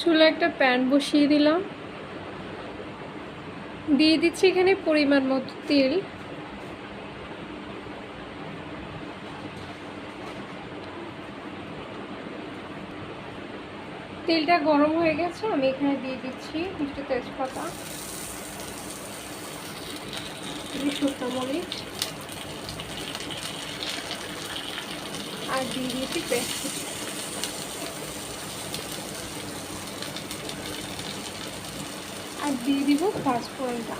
চুলে একটা প্যান বসিয়ে দিলাম, দিয়ে দিচ্ছি এখানে পরিমাণ মতো তেল। তেলটা গরম হয়ে গেছে, আমি এখানে দিয়ে দিচ্ছি কিছু তেজপাতা, শুকনো মরিচ, আর দিয়ে দিয়েছি পেঁয়াজ। আর দিয়ে দিব পাঁচফোড়নটা।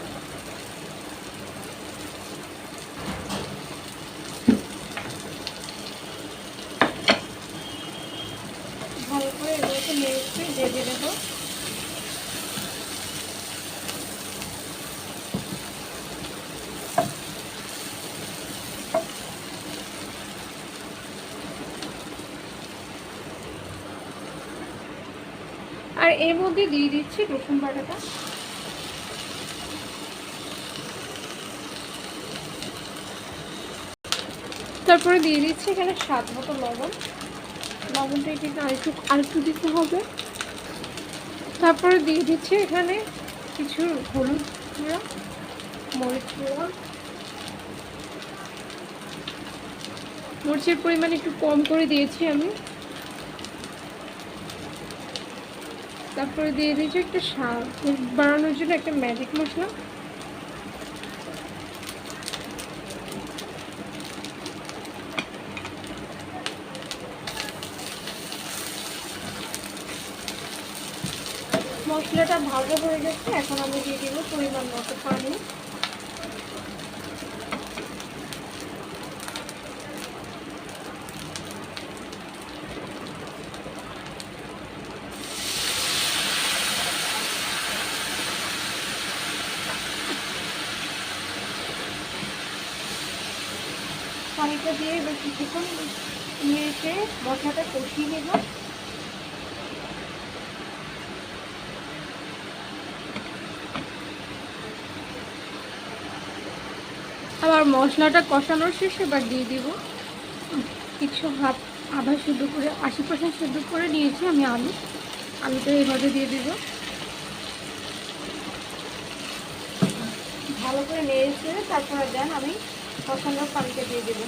ভালো করে এগুলোকে নেড়ে ভেজে দেবো। আর এর মধ্যে দিয়ে দিচ্ছি রসুন বাটাটা। তারপরে দিয়ে দিচ্ছি এখানে স্বাদ মতো লবণ। লবণটা কিন্তু আরেকটু দিতে হবে। তারপরে দিয়ে দিচ্ছি এখানে কিছু হলুদ গুঁড়া, মরিচ গুঁড়া। মরিচের পরিমাণ একটু কম করে দিয়েছি আমি। তারপরে দিয়ে দিয়েছি একটা স্বাদ বাড়ানোর জন্য একটা ম্যাজিক মশলা। মশলাটা ভাজা হয়ে গেছে, এখন আমি দিয়ে দিব পরিমাণ মতো পানি। পানিটা দিয়ে এবার কিছুক্ষণ নিয়ে মশলাটা কষিয়ে নেব। আবার মশলাটা কষানোর শেষে এবার দিয়ে দিব কিছু আধা সিদ্ধ করে 80% সিদ্ধ করে নিয়েছি আমি আলুটা এভাবে দিয়ে দিব। ভালো করে নেড়ে তারপরে দেন আমি কষানোর পানিটা দিয়ে দেবো।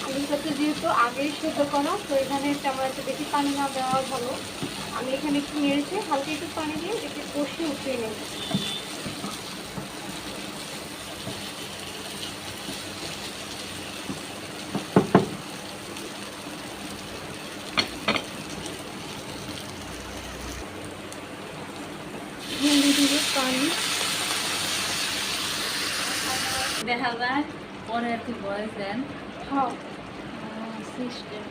আলুর সাথে যেহেতু আগেই সেদ্ধ করা, তো এখানে তেমন একটা বেশি পানি না দেওয়া ভালো। আমি এখানে একটু নেড়েছি, হালকা একটু পানি দিয়ে এটাকে কষিয়ে উঠিয়ে নেব। ঢেলে দিব পানি। দেখা যায় পরে আর কি বয়স দেন। হ্যাঁ, সিস্টেম